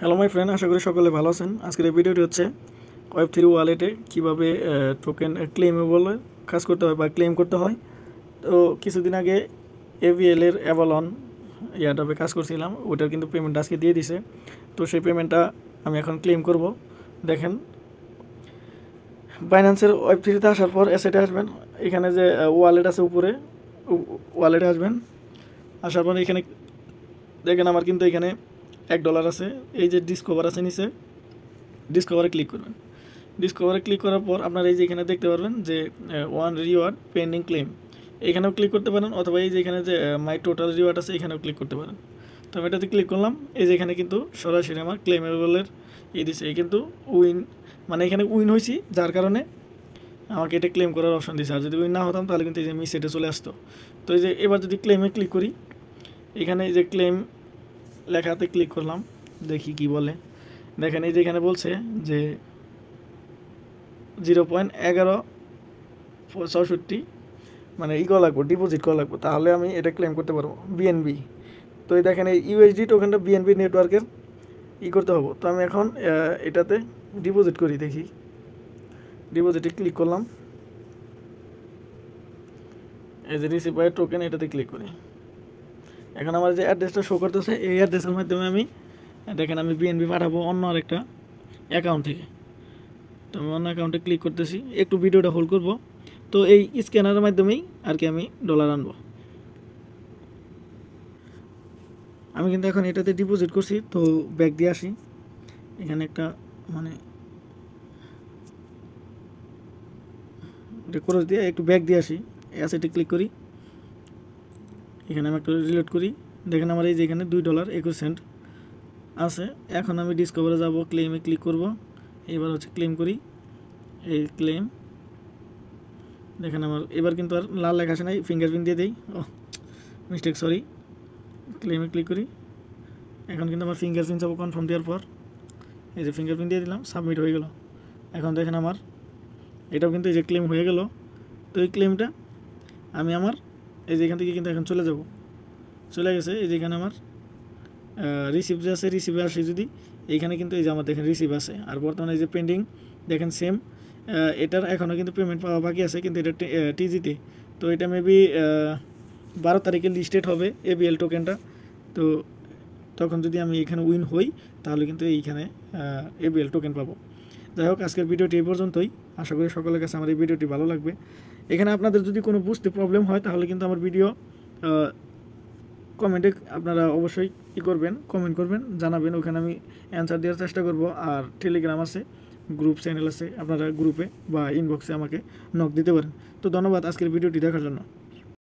Hello my friend, আশা করি সকলে ভালো আছেন। আজকের এই ভিডিওটি হচ্ছে ওয়েব3 ওয়ালেটে কীভাবে টোকেন ক্লেমেবল কাজ করতে হয় বা ক্লেম করতে হয়। তো কিছুদিন আগে এভিএলের অ্যাভালন ইয়াটাবে কাজ করছিলাম, ওটার কিন্তু পেমেন্ট আজকে দিয়ে দিছে। তো সেই পেমেন্টটা আমি এখন ক্লেম করব। দেখেন, বাইন্যান্সের ওয়েব3তে আসার পর অ্যাসেটে আসবেন, এখানে যে ওয়ালেট আছে উপরে ওয়ালেটে আসবেন। আসার পর এখানে দেখেন আমার কিন্তু এখানে $1 আছে। এই যে ডিসকভার আছে নিচে, ডিসকভারে ক্লিক করবেন। ডিসকভারে ক্লিক করার পর আপনারা এই যে এখানে দেখতে পারবেন যে ওয়ান রিওয়ার্ড পেন্ডিং ক্লেম, এখানেও ক্লিক করতে পারেন, অথবা এই যে এখানে যে মাই টোটাল রিওয়ার্ড আছে এখানেও ক্লিক করতে পারেন। তো আমি এটাতে ক্লিক করলাম। এই যে এখানে কিন্তু সরাসরি আমার ক্লেমেবলের দিছে, এই কিন্তু উইন, মানে এখানে উইন হয়েছি, যার কারণে আমাকে এটা ক্লেম করার অপশন দিচ্ছে। আর যদি উইন না হতাম তাহলে কিন্তু এই যে মিস এটা চলে আসতো। তো এই যে এবার যদি ক্লেমে ক্লিক করি, এখানে এই যে ক্লেম লেখাতে ক্লিক করলাম, দেখি কি বলে। দেখেন এই যে এখানে বলছে যে 0.1164 মানে করা লাগবো, ডিপোজিট করা লাগবো, তাহলে আমি এটা ক্লেম করতে পারবো বিএনবি। তো এই দেখেন এই ইউএসডি টোকেনটা বিএনবি নেটওয়ার্কের করতে হবে। তো আমি এখন এটাতে ডিপোজিট করি, দেখি। ডিপোজিটে ক্লিক করলাম, এই যে রিসিভ বাই টোকেন, এটাতে ক্লিক করি। এখন আমার যে অ্যাড্রেসটা শো করতেছে, এই অ্যাড্রেসের মাধ্যমে আমি দেখেন আমি বিএনবি পাঠাবো অন্য আরেকটা অ্যাকাউন্ট থেকে। তো আমি অন্য অ্যাকাউন্টে ক্লিক করতেছি, একটু ভিডিওটা হোল্ড করব। তো এই স্ক্যানারের মাধ্যমেই আর কি আমি ডলার আনবো। আমি কিন্তু এখন এটাতে ডিপোজিট করছি। তো ব্যাক দিয়ে আসি, এখানে একটা মানে ক্রস দিয়ে একটু ব্যাক দিয়ে আসি, অ্যাসেটে ক্লিক করি। এখানে আমি একটা রিলোড করি, দেখেন আমার এই যে এখানে $2.21 আছে। এখন আমি ডিসকভারে যাব, ক্লেমে ক্লিক করব। এবার হচ্ছে ক্লেম করি, এই ক্লেম। দেখেন আমার এবার কিন্তু আর লাল লেখা আসে নাই, ফিঙ্গারপ্রিন্ট দিয়ে দিই। ও মিস্টেক, সরি। ক্লেমে ক্লিক করি, এখন কিন্তু আমার ফিঙ্গারপ্রিন্ট যাবো কনফার্ম দেওয়ার পর। এই যে ফিঙ্গারপ্রিন্ট দিয়ে দিলাম, সাবমিট হয়ে গেল। এখন দেখেন আমার এটাও কিন্তু এই যে ক্লেম হয়ে গেল। তো এই ক্লেমটা আমি আমার এই যে এখান থেকে কিন্তু এখন চলে যাব, চলে গেছে। এই যে এখানে আমার রিসিভ যে আছে, রিসিভে আসে যদি এইখানে কিন্তু এই যে আমার দেখেন রিসিভ আছে। আর বর্তমানে এই যে পেন্ডিং দেখেন সেম, এটার এখনও কিন্তু পেমেন্ট পাওয়া বাকি আছে, কিন্তু এটা টিজিতে। তো এটা মেবি 12 তারিখে লিস্টেড হবে এবিএল টোকেনটা। তো তখন যদি আমি এখানে উইন হই তাহলে কিন্তু এইখানে এবিএল টোকেন পাবো। যাই হোক, আজকের ভিডিওটি এই পর্যন্তই। আশা করি সকলের কাছে আমার এই ভিডিওটি ভালো লাগবে। এখানে আপনাদের যদি কোনো বুঝতে প্রবলেম হয় তাহলে কিন্তু আমার ভিডিও কমেন্টে আপনারা অবশ্যই কমেন্ট করবেন, জানাবেন, ওখানে আমি অ্যান্সার দেওয়ার চেষ্টা করব। আর টেলিগ্রাম আছে, গ্রুপ চ্যানেল আছে, আপনারা গ্রুপে বা ইনবক্সে আমাকে নক দিতে পারেন। তো ধন্যবাদ আজকের ভিডিওটি দেখার জন্য।